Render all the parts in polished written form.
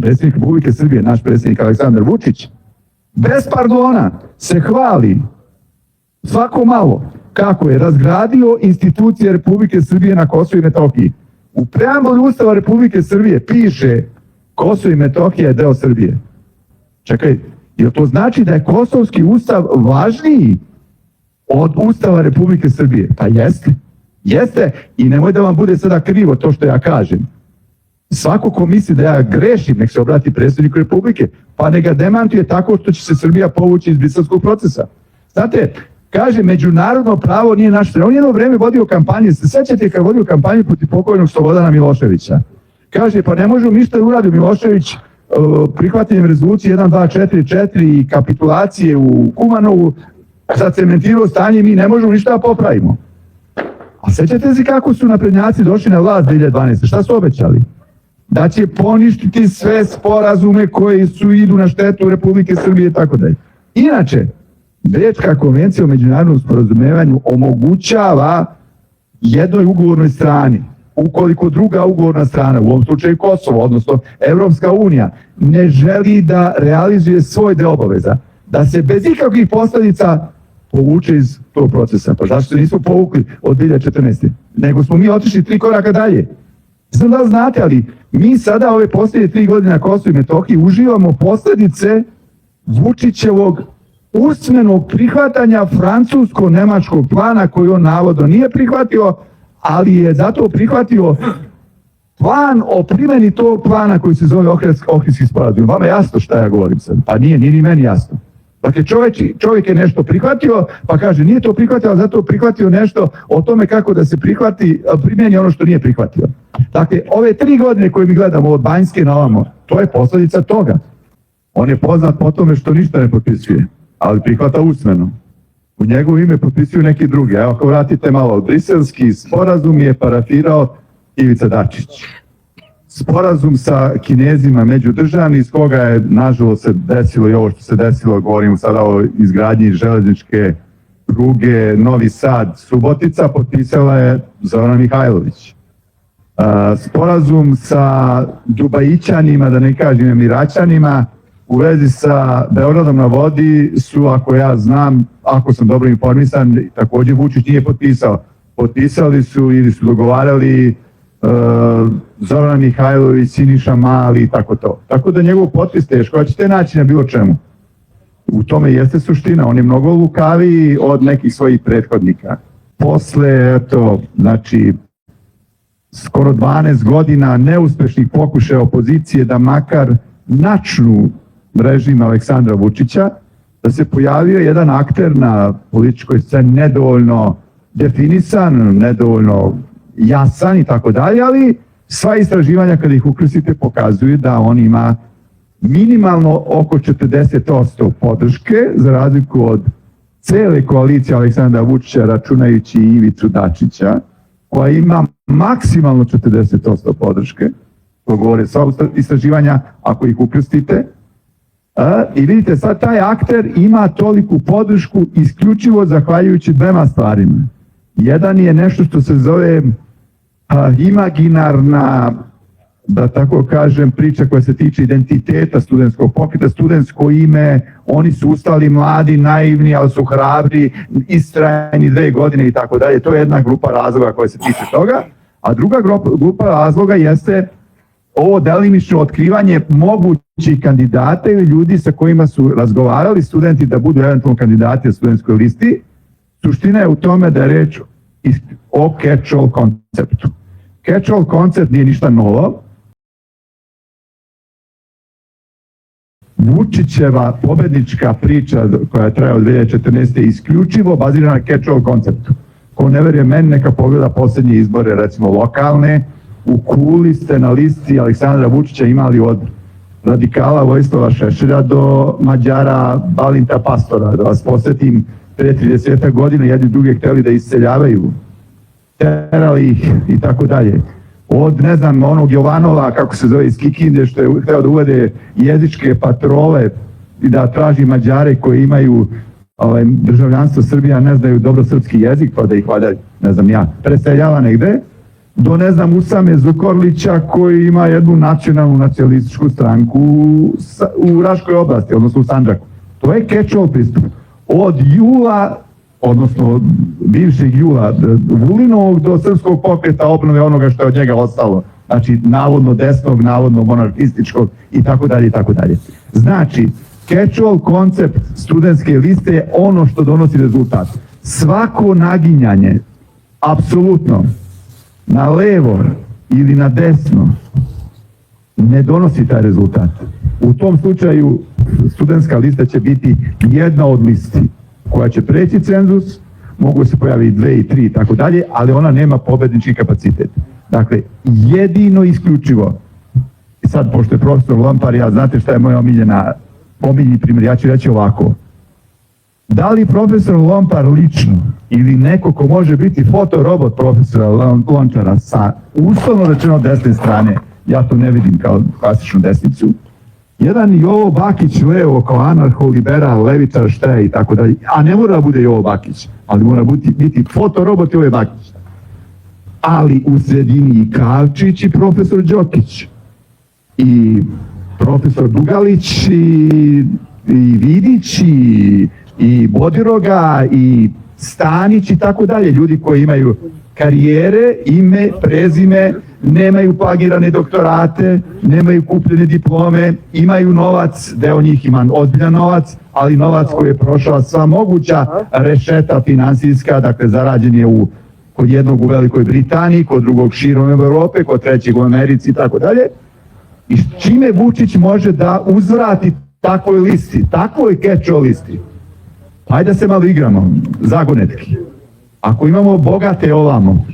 predsjednik Republike Srbije, naš predsjednik Aleksandar Vučić, bez pardona se hvali svako malo kako je razgradio institucije Republike Srbije na Kosovu i Metohiji. U preambuli Ustava Republike Srbije piše Kosovo i Metohija je deo Srbije. Čekaj, jer to znači da je Kosovski ustav važniji od Ustava Republike Srbije? Pa jeste. Jeste, i nemoj da vam bude sada krivo to što ja kažem. Svako ko misli da ja grešim, nek se obrati predsjedniku Republike, pa ne ga demantuje tako što će se Srbija povući iz briselskog procesa. Znate, kaže, međunarodno pravo nije naš. On jedno vreme vodio kampanje, se sećate kad vodio kampanju protiv pokojnog Slobodana Miloševića. Kaže, pa ne možemo ništa da uradi Milošević prihvatanjem rezolucije 1244 i kapitulacije u Kumanovu, zacementirao stanje, mi ne možemo ništa da popravimo. A sećate se kako su naprednjaci došli na vlast 2012. Šta su obećali? Da će poništiti sve sporazume koji idu na štetu Republike Srbije i tako dalje. Inače, Bečka konvencija o međunarodnom sporazumevanju omogućava jednoj ugovornoj strani, ukoliko druga ugovorna strana, u ovom slučaju Kosovo, odnosno Evropska unija, ne želi da realizuje svoj deo obaveza, da se bez ikakvih posljedica povuče iz tog procesa. Pa zašto se nismo povukli od 2014. Nego smo mi otišli 3 koraka dalje. Znam da znate, ali mi sada ove posljednje 3 godine na Kosovu i Metohiji uživamo posljedice Vučićevog usmenog prihvatanja francusko-nemačkog plana koji on navodno nije prihvatio, ali je zato prihvatio plan o primjeni tog plana koji se zove Ohridski sporazum. Vama je jasno šta ja govorim sad? Pa nije ni meni jasno. Dakle, čovjek je nešto prihvatio, pa kaže nije to prihvatio, ali zato prihvatio nešto o tome kako da se primjeni ono što nije prihvatio. Dakle, ove 3 godine koje mi gledamo od Banjske na ovamo, to je posljedica toga. On je poznat po tome što ništa ne potpisuje, ali prihvata usmeno. U njegovo ime potpisuju neki drugi. Evo, ako vratite malo, briselski sporazum je parafirao Ivica Dačić. Sporazum sa Kinezima međudržavni, iz koga je nažalost se desilo i ovo što se desilo, govorimo sada o izgradnji železničke pruge Novi Sad Subotica, potpisala je Zorana Mihajlović. Sporazum sa Dubajićanima, da ne kažem Emiraćanima, u vezi sa Beogradom na vodi su, ako ja znam, ako sam dobro informisan, također Vučić nije potpisao. Potpisali su ili su dogovarali Zorana Mihajlović, Siniša Mali i tako to. Tako da njegov potpis teško, a ćete naći na bilo čemu. U tome jeste suština, on je mnogo lukaviji od nekih svojih prethodnika. Posle, eto, znači, skoro 12 godina neuspešnih pokušaja opozicije da makar načnu režim Aleksandra Vučića, da se pojavio jedan akter na političkoj sceni nedovoljno definisan, nedovoljno jasan i tako dalje, ali sva istraživanja kada ih ukrstite pokazuju da on ima minimalno oko 40% podrške, za razliku od cele koalicije Aleksandra Vučića, računajući i Ivicu Dačića, koja ima maksimalno 40% podrške. To govore sva istraživanja ako ih ukrstite. I vidite, sad taj akter ima toliku podršku isključivo zahvaljujući 2 stvarima. Jedan je nešto što se zove imaginarna, da tako kažem, priča koja se tiče identiteta studentskog pokreta, studentsko ime, oni su ustali mladi, naivni, ali su hrabri, istrajni 2 godine i tako dalje. To je jedna grupa razloga koja se tiče toga. A druga grupa razloga jeste ovo delimično otkrivanje mogućih kandidata ili ljudi sa kojima su razgovarali studenti da budu eventualno kandidati na studentskoj listi. Suština je u tome da je reč o catch-all konceptu. Catch-all koncept nije ništa novo. Vučićeva pobednička priča koja je trajala od 2014. je isključivo bazirana na catch-all konceptu. Ko ne veruje meni, neka pogleda posljednje izbore, recimo lokalne. U Kuli ste na listi Aleksandra Vučića imali od radikala Vojislava Šešelja do Mađara Balinta Pastora. Da vas posjetim, pre 30 godina jedni druge htjeli da isseljavaju, terali ih i tako dalje. Od, ne znam, onog Jovanova, kako se zove, iz Kikinde, što je htio da uvede jezičke patrole i da traži Mađare koji imaju državljanstvo Srbije, ne znaju dobro srpski jezik, pa da ih valjda, ne znam ja, preseljava negde, do ne znam Usame Zukorlića koji ima jednu nacionalnu nacionalističku stranku u Raškoj oblasti, odnosno u Sandžaku. To je catch-all pristup. Od Jula, odnosno bivšeg Jula Vulinovog do srpskog pokreta obnove onoga što je od njega ostalo. Znači, navodno desnog, navodno monarhističkog i tako dalje i tako dalje. Znači, catch-all koncept studentske liste je ono što donosi rezultat. Svako naginjanje, apsolutno, na levo ili na desno, ne donosi taj rezultat. U tom slučaju studentska lista će biti jedna od listi koja će preći cenzus, mogu se pojaviti 2 i 3 i tako dalje, ali ona nema pobednički kapacitet. Dakle, jedino isključivo, i sad pošto je profesor Lompar, ja znate šta je moja omiljeni primjer, ja ću reći ovako. Da li profesor Lompar lično ili neko ko može biti fotorobot profesora Lončara sa uslovno rečeno desne strane, ja to ne vidim kao klasičnu desnicu, jedan Jovo Bakić levo kao anarcho-liberal, levičar, šta je i tako dalje, a ne mora da bude Jovo Bakić, ali mora biti fotorobot Jovo Bakić. Ali u sredini i Kavčić i profesor Đokić i profesor Dugalić i Vidić i Bodiroga i Stanić i tako dalje, ljudi koji imaju karijere, ime, prezime, nemaju plagirane doktorate, nemaju kupljene diplome, imaju novac, deo njih ima ozbiljan novac, ali novac koji je prošao sva moguća rešeta finansijska, dakle zarađen je kod jednog u Velikoj Britaniji, kod drugog širom Evrope, kod trećeg u Americi i tako dalje. I čime Vučić može da uzvrati takvoj listi, takvoj catch-all listi? Hajde da se malo igramo, zagonetki. Ako imamo bogate ovamo,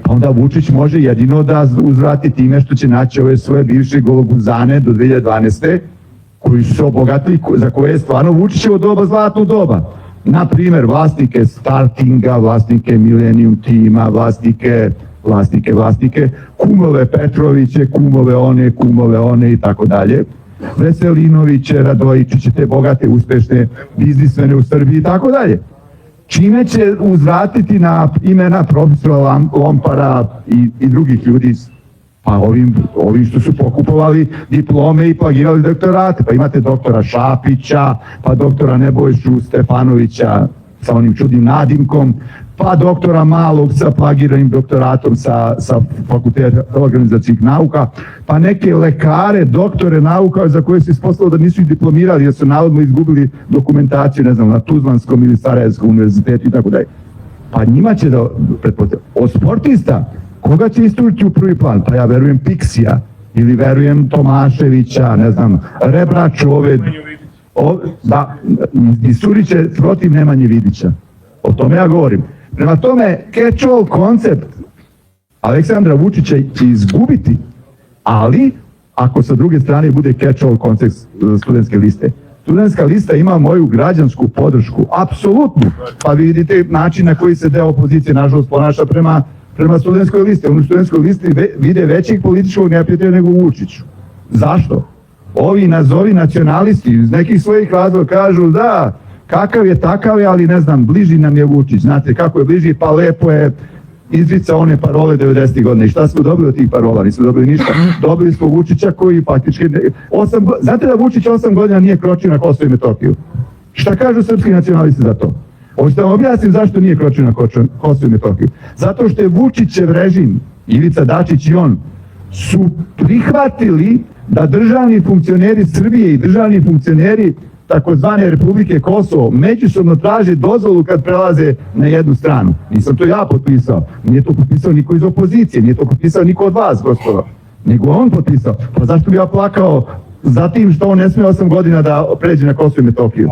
onda Vučić može jedino da uzvrati time što će naći ove svoje bivše gologuzane do 2012. koji su se obogatili, za koje je stvarno Vučićevo doba zlatno doba. Na primjer, vlasnike Startinga, vlasnike Millennium Tima, vlasnike, kumove Petroviće, kumove one i tako dalje. Veselinoviće, Radojičiće, te bogate, uspešne biznismene u Srbiji i tako dalje. Čime će uzvratiti na imena profesora Lompara i drugih ljudi, pa ovim što su pokupovali diplome i plagirali doktorate. Pa imate doktora Šapića, pa doktora Nebojšu Stefanovića sa onim čudnim nadimkom, pa doktora Malog sa plagiranim doktoratom sa Fakulteta organizacijskih nauka, pa neke lekare, doktore nauka za koje se ispostavilo da nisu ih diplomirali jer su navodno izgubili dokumentaciju, ne znam, na Tuzlanskom ili Sarajevskom univerzitetu i tako dalje. Pa njima će da pretpostavljaju. Od sportista, koga će isturiti u prvi plan? Pa ja verujem Piksija ili verujem Tomaševića, ne znam, Rebraču da, isturit će protiv Nemanje Vidića. O tome ja govorim. Prema tome, catch-all koncept Aleksandra Vučića će izgubiti, ali ako sa druge strane bude catch-all koncept studentske liste. Studentska lista ima moju građansku podršku, apsolutnu, pa vidite način na koji se deo opozicije nažalost ponaša prema studentskoj listi. U studentskoj listi vide većeg političkog neprijatelja nego Vučiću. Zašto? Ovi nazovi nacionalisti iz nekih svojih razloga kažu da, kakav je takav je, ali ne znam, bliži nam je Vučić. Znate kako je bliži, pa lepo je izrica one parole 90. godine. I šta smo dobili od tih parola? Nismo dobili ništa. Dobili smo Vučića koji faktički... Znate da Vučić 8 godina nije kročio na Kosovo i Metohiju? Šta kažu srpski nacionalisti za to? Hoćete vam objasnim zašto nije kročio na Kosovo i Metohiju? Zato što je Vučićev režim, Ivica Dačić i on, su prihvatili da državni funkcioneri Srbije i državni funkcioneri takozvane Republike Kosovo međusobno traže dozvolu kad prelaze na jednu stranu. Nisam to ja potpisao, nije to potpisao niko iz opozicije, nije to potpisao niko od vas, gospodo, nego on potpisao. Pa zašto bi ja plakao za tim što on ne smije 8 godina da pređe na Kosovo i Metohiju?